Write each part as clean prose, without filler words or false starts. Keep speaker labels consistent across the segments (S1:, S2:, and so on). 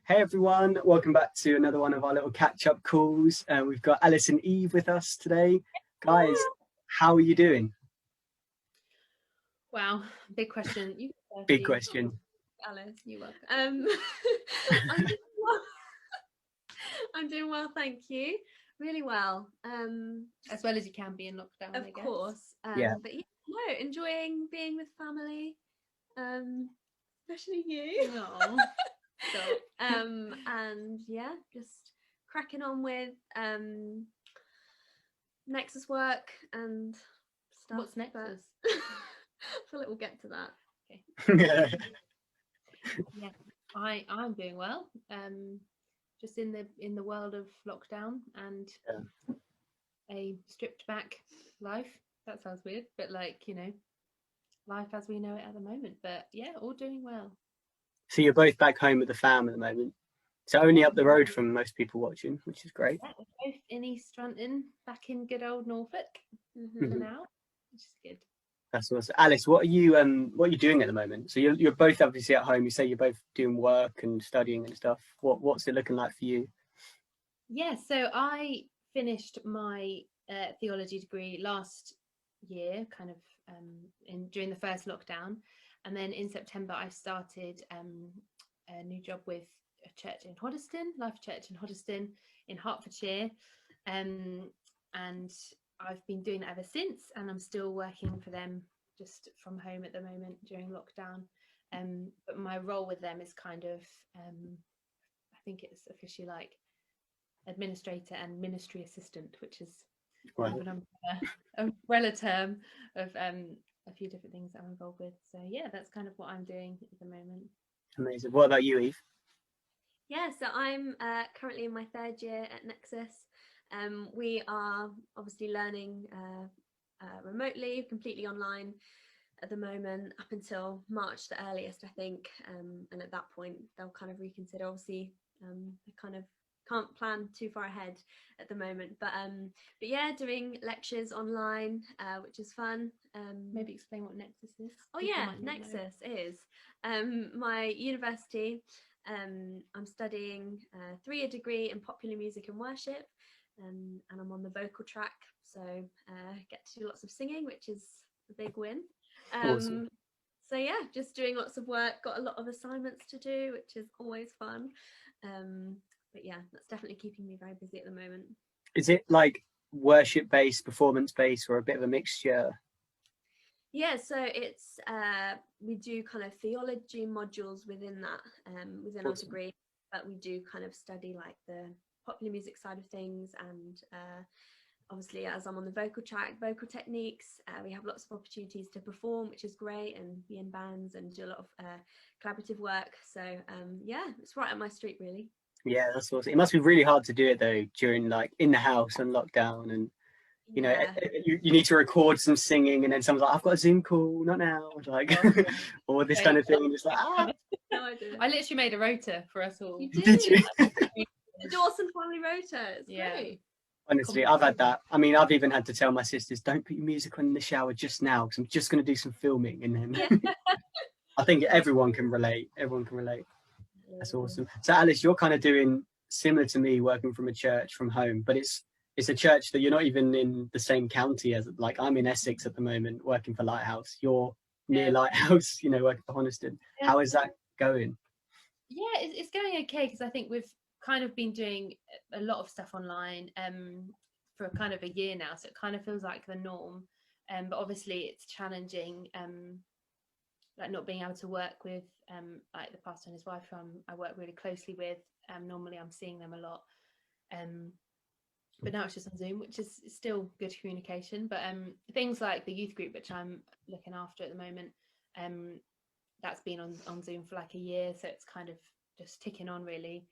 S1: Hey everyone, welcome back to another one of our little catch-up calls. We've got Alice and Eve with us today. Guys, how are you doing?
S2: Wow, big question. You go first,
S1: Big
S2: Eve.
S1: question.
S3: Alice, you welcome. I'm doing well. I'm doing well, thank you. Really well.
S2: As well as you can be in lockdown, I
S3: Of
S2: guess.
S3: course.
S1: Yeah.
S3: But yeah, no, enjoying being with family. Especially you.
S2: No.
S3: And yeah, just cracking on with Nexus work and stuff.
S2: What's Nexus?
S3: I feel like we'll get to that.
S1: Yeah.
S2: Yeah, I'm doing well. Just in the world of lockdown and a stripped back life. That sounds weird, but life as we know it at the moment. But yeah, all doing well.
S1: So you're both back home with the fam at the moment. So only up the road from most people watching, which is great.
S2: Yeah, we're both in East Stratton, back in good old Norfolk for now, which is good.
S1: That's awesome. Alice, what are you doing at the moment? So you're both obviously at home. You say you're both doing work and studying and stuff. What's it looking like for you?
S2: Yeah, so I finished my theology degree last year, kind of during the first lockdown, and then in September I started a new job with a church in Hoddesdon, Life Church in Hoddesdon in Hertfordshire, and I've been doing it ever since, and I'm still working for them just from home at the moment during lockdown. But my role with them is kind of, I think it's officially like administrator and ministry assistant, which is kind of an umbrella term of a few different things that I'm involved with. So yeah, that's kind of what I'm doing at the moment.
S1: Amazing. What about you, Eve?
S3: Yeah, so I'm currently in my third year at Nexus. We are obviously learning remotely, completely online at the moment, up until March, the earliest, I think. And at that point, they'll kind of reconsider. Obviously, I kind of can't plan too far ahead at the moment. But yeah, doing lectures online, which is fun.
S2: Maybe explain what Nexus is.
S3: Oh yeah, Nexus is my university. I'm studying a 3-year degree in popular music and worship, and I'm on the vocal track, so get to do lots of singing, which is a big win.
S1: Awesome.
S3: So yeah, just doing lots of work, got a lot of assignments to do, which is always fun. But yeah, that's definitely keeping me very busy at the moment.
S1: Is it like worship based, performance based, or a bit of a mixture?
S3: Yeah, so it's we do kind of theology modules within that, within our degree, but we do kind of study like the popular music side of things, and obviously as I'm on the vocal track, vocal techniques, we have lots of opportunities to perform, which is great, and be in bands and do a lot of collaborative work. So yeah, it's right up my street, really.
S1: Yeah, that's awesome. It must be really hard to do it though during like in the house and lockdown, and you know you need to record some singing, and then someone's like, I've got a Zoom call, not now, like or this kind of thing, and it's like
S3: No, I did.
S2: I literally made a rota for us all.
S3: You did.
S1: Did you?
S3: The Dawson family rota. It's great.
S1: Honestly, I've had that. I mean, I've even had to tell my sisters, don't put your music on in the shower just now, because I'm just going to do some filming, and then I think everyone can relate. Everyone can relate. That's awesome. So Alice, you're kind of doing similar to me, working from a church from home, but it's a church that you're not even in the same county as. Like I'm in Essex at the moment, working for Lighthouse. You're near Lighthouse, you know, working for Hoddesdon. How is that going?
S2: Yeah, it's going okay, because I think we've kind of been doing a lot of stuff online for kind of a year now, so it kind of feels like the norm. But obviously it's challenging, like not being able to work with like the pastor and his wife, who I work really closely with. Normally I'm seeing them a lot, but now it's just on Zoom, which is still good communication. But things like the youth group, which I'm looking after at the moment, that's been on Zoom for like a year, so it's kind of just ticking on, really.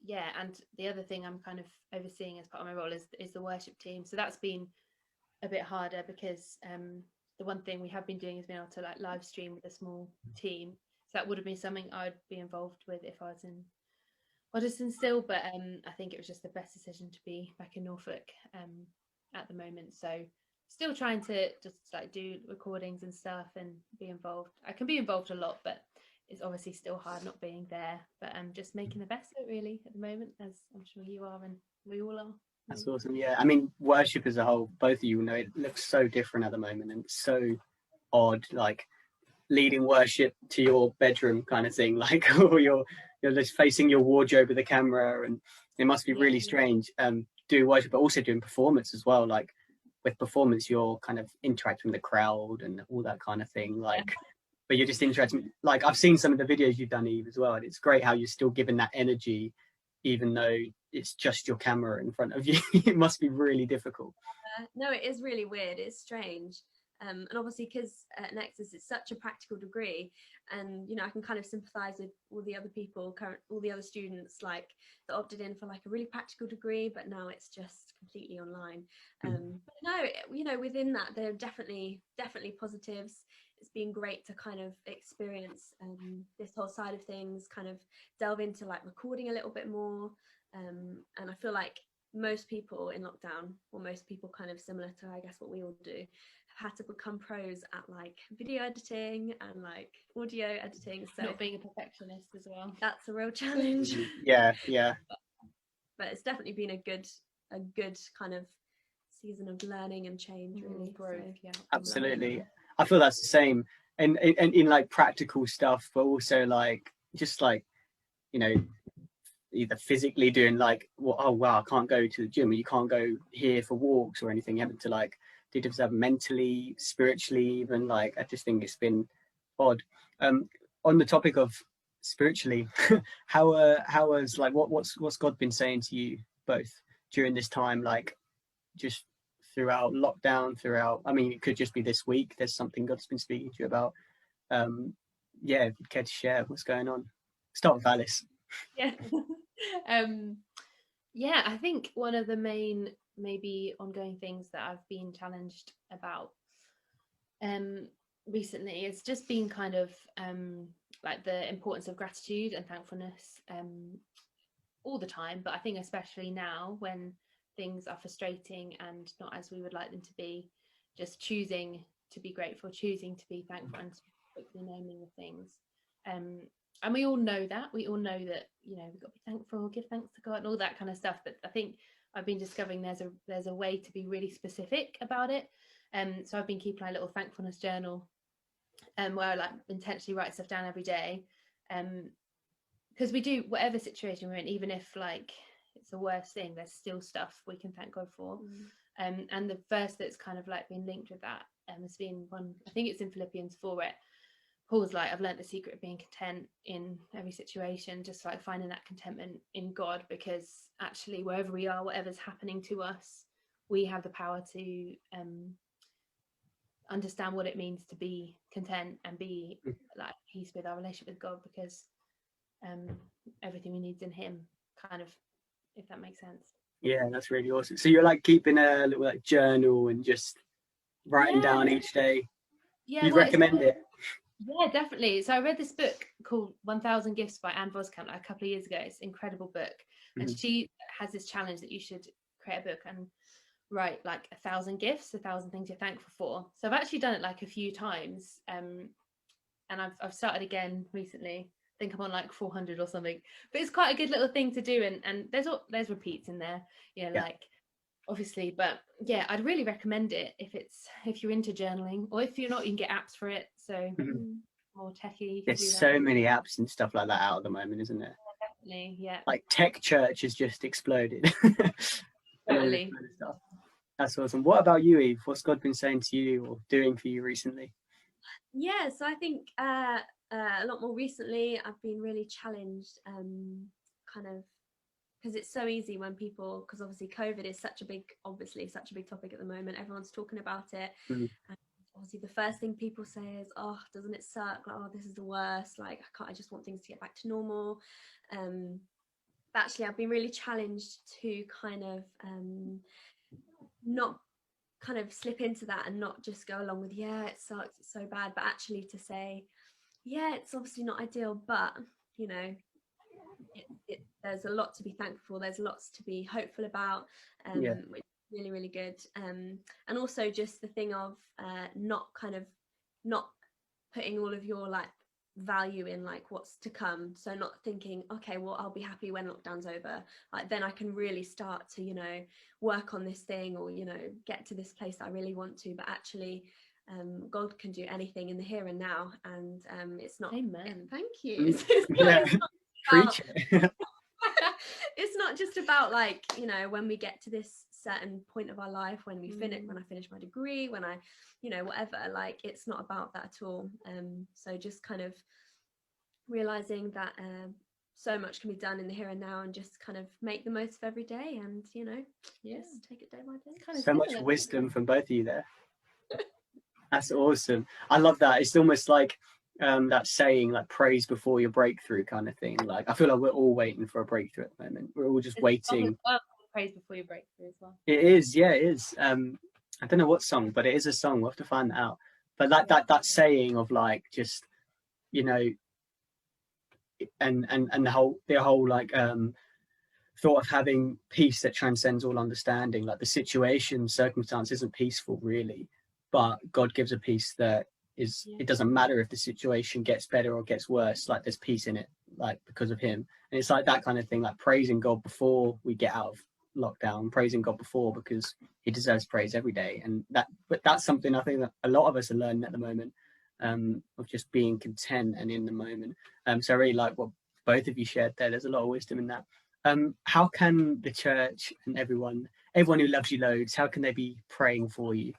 S2: Yeah, and the other thing I'm kind of overseeing as part of my role is the worship team. So that's been a bit harder, because the one thing we have been doing is being able to like live stream with a small team. So that would have been something I'd be involved with if I was in Hoddesdon still, but I think it was just the best decision to be back in Norfolk at the moment. So still trying to just like do recordings and stuff and be involved. I can be involved a lot, but it's obviously still hard not being there, but just making the best of it really at the moment, as I'm sure you are and we all are.
S1: That's awesome. Yeah, I mean, worship as a whole, both of you know, it looks so different at the moment, and it's so odd, like leading worship to your bedroom kind of thing, like, or you're just facing your wardrobe with the camera, and it must be really strange doing worship, but also doing performance as well. Like with performance, you're kind of interacting with the crowd and all that kind of thing, like. But you're just interacting. Like I've seen some of the videos you've done, Eve, as well, and it's great how you're still giving that energy, even though it's just your camera in front of you. It must be really difficult.
S3: No, it is really weird. It's strange. And obviously because at Nexus it's such a practical degree, and you know, I can kind of sympathize with all the other people, all the other students like that opted in for like a really practical degree, but now it's just completely online. But no, you know, within that there are definitely positives. It's been great to kind of experience this whole side of things, kind of delve into like recording a little bit more, and I feel like most people in lockdown, or most people kind of similar to I guess what we all do, have had to become pros at like video editing and like audio editing. So
S2: not being a perfectionist as well,
S3: that's a real challenge.
S1: Yeah.
S3: But it's definitely been a good kind of season of learning and change, really.
S2: Growth.
S3: So,
S2: yeah,
S1: Absolutely. I feel that's the same, and in like practical stuff, but also like just like, you know, either physically doing like, well, oh wow, I can't go to the gym, or you can't go here for walks or anything. You have to like do stuff mentally, spiritually, even. Like I just think it's been odd. On the topic of spiritually, how was like what's God been saying to you both during this time, like just throughout lockdown, throughout, I mean, it could just be this week, there's something God's been speaking to you about. Yeah, if you'd care to share what's going on. Start with Alice.
S2: Yeah. Yeah, I think one of the main maybe ongoing things that I've been challenged about recently is just been kind of like the importance of gratitude and thankfulness all the time, but I think especially now when things are frustrating and not as we would like them to be, just choosing to be grateful, choosing to be thankful, and quickly naming the things. And we all know that, you know, we've got to be thankful, give thanks to God and all that kind of stuff, but I think I've been discovering there's a way to be really specific about it. So I've been keeping a little thankfulness journal where I like intentionally write stuff down every day, because we do, whatever situation we're in, even if like it's the worst thing, there's still stuff we can thank God for. And the verse that's kind of like been linked with that has been one, I think it's in Philippians 4, where Paul's like, I've learned the secret of being content in every situation, just like finding that contentment in God, because actually wherever we are, whatever's happening to us, we have the power to understand what it means to be content and be like peace with our relationship with God, because everything we need in him, kind of, if that makes sense.
S1: Yeah, that's really awesome. So you're like keeping a little like journal and just writing down each day.
S2: Yeah,
S1: You'd recommend it?
S2: Yeah, definitely. So I read this book called 1000 Gifts by Anne Voskamp like a couple of years ago. It's an incredible book. And she has this challenge that you should create a book and write like 1000 gifts, 1000 things you're thankful for. So I've actually done it like a few times. And I've started again recently. I think I'm on like 400 or something. But it's quite a good little thing to do. And there's repeats in there, you know, like obviously, but yeah, I'd really recommend it if you're into journaling, or if you're not, you can get apps for it. So more techie.
S1: There's so many apps and stuff like that out at the moment, isn't there?
S2: Definitely, yeah.
S1: Like Tech Church has just exploded.
S2: Totally.
S1: That's awesome. What about you, Eve? What's God been saying to you or doing for you recently?
S3: Yeah, so I think a lot more recently I've been really challenged, kind of, because it's so easy when people, because obviously COVID is such a big topic at the moment, everyone's talking about it, and obviously the first thing people say is, oh, doesn't it suck, like, oh, this is the worst, like I just want things to get back to normal. But actually I've been really challenged to kind of not kind of slip into that and not just go along with, yeah, it sucks, it's so bad, but actually to say, yeah, it's obviously not ideal, but you know, there's a lot to be thankful for, there's lots to be hopeful about, which is really, really good. And also just the thing of not putting all of your like value in like what's to come. So not thinking, okay, well, I'll be happy when lockdown's over, like then I can really start to, you know, work on this thing, or, you know, get to this place that I really want to. But actually God can do anything in the here and now, and it's not.
S2: Amen.
S3: Thank you.
S1: Preach it.
S3: It's not just about like, you know, when we get to this certain point of our life, when we finish, when I finish my degree, when I, you know, whatever, like it's not about that at all. So just kind of realizing that so much can be done in the here and now, and just kind of make the most of every day, and, you know, just take it day by day.
S2: Kind of
S1: So much wisdom from both of you there. That's awesome. I love that. It's almost like that saying, like praise before your breakthrough kind of thing. Like I feel like we're all waiting for a breakthrough at the moment. We're all just waiting.
S2: Praise before your breakthrough as well.
S1: It is, yeah, it is. I don't know what song, but it is a song. We'll have to find that out. But like that saying of like, just, you know, and the whole like thought of having peace that transcends all understanding. Like the circumstance isn't peaceful really, but God gives a peace that is, it doesn't matter if the situation gets better or gets worse, like there's peace in it, like because of him. And it's like that kind of thing, like praising God before we get out of lockdown, praising God before, because he deserves praise every day. And that's something I think that a lot of us are learning at the moment, of just being content and in the moment. So I really like what both of you shared there. There's a lot of wisdom in that. How can the church and everyone who loves you loads, how can they be praying for you?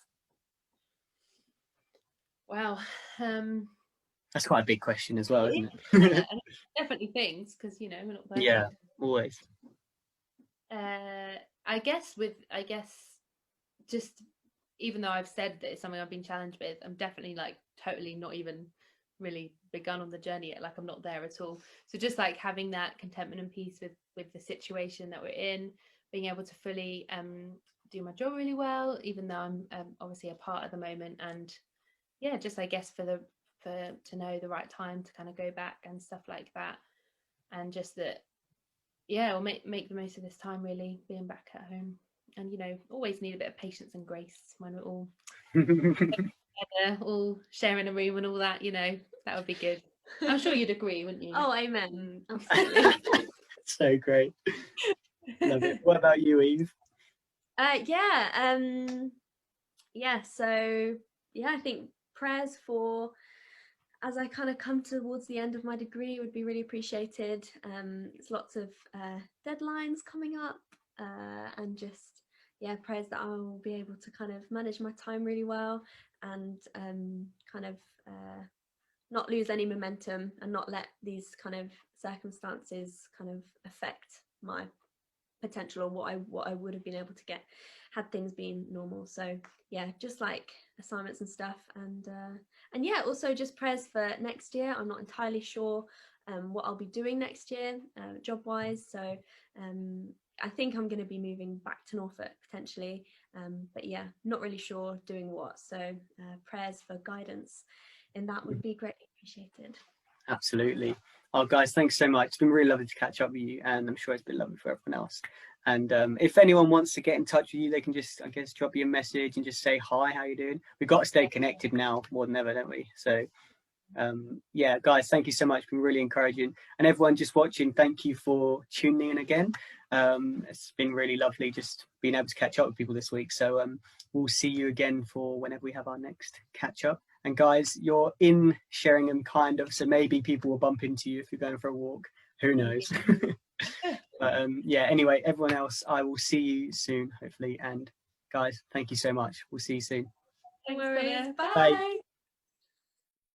S2: Wow.
S1: That's quite a big question as well, isn't it?
S2: Yeah, definitely things, because, you know, we're not perfect.
S1: Yeah, always.
S2: I guess just, even though I've said that it's something I've been challenged with, I'm definitely like totally not even really begun on the journey yet. Like I'm not there at all. So just like having that contentment and peace with the situation that we're in, being able to fully do my job really well, even though I'm obviously apart at the moment. And yeah, just I guess to know the right time to kind of go back and stuff like that. And just that, yeah, we'll make the most of this time, really, being back at home. And, you know, always need a bit of patience and grace when we're all together, all sharing a room and all that, you know, that would be good. I'm sure you'd agree, wouldn't you?
S3: Oh, amen. Absolutely.
S1: So great. Love it. What about you, Eve?
S3: So I think prayers for, as I kind of come towards the end of my degree, would be really appreciated. There's lots of deadlines coming up, and just prayers that I will be able to kind of manage my time really well, and kind of not lose any momentum, and not let these kind of circumstances kind of affect my potential, or what I would have been able to get had things been normal. So just like assignments and stuff, and also just prayers for next year. I'm not entirely sure what I'll be doing next year job wise, so I think I'm going to be moving back to Norfolk potentially, but not really sure doing what. So prayers for guidance in that would be greatly appreciated.
S1: Absolutely. Oh, guys, thanks so much. It's been really lovely to catch up with you, and I'm sure it's been lovely for everyone else. And if anyone wants to get in touch with you, they can just, I guess, drop you a message and just say hi, how you doing? We've got to stay connected now more than ever, don't we? So guys, thank you so much. It's been really encouraging. And everyone just watching, thank you for tuning in again. It's been really lovely just being able to catch up with people this week. So we'll see you again for whenever we have our next catch up. And guys, you're in Sheringham kind of, so maybe people will bump into you if you're going for a walk. Who knows? But anyway, everyone else, I will see you soon, hopefully. And guys, thank you so much. We'll see you soon.
S3: No worries. Bye.
S1: Bye.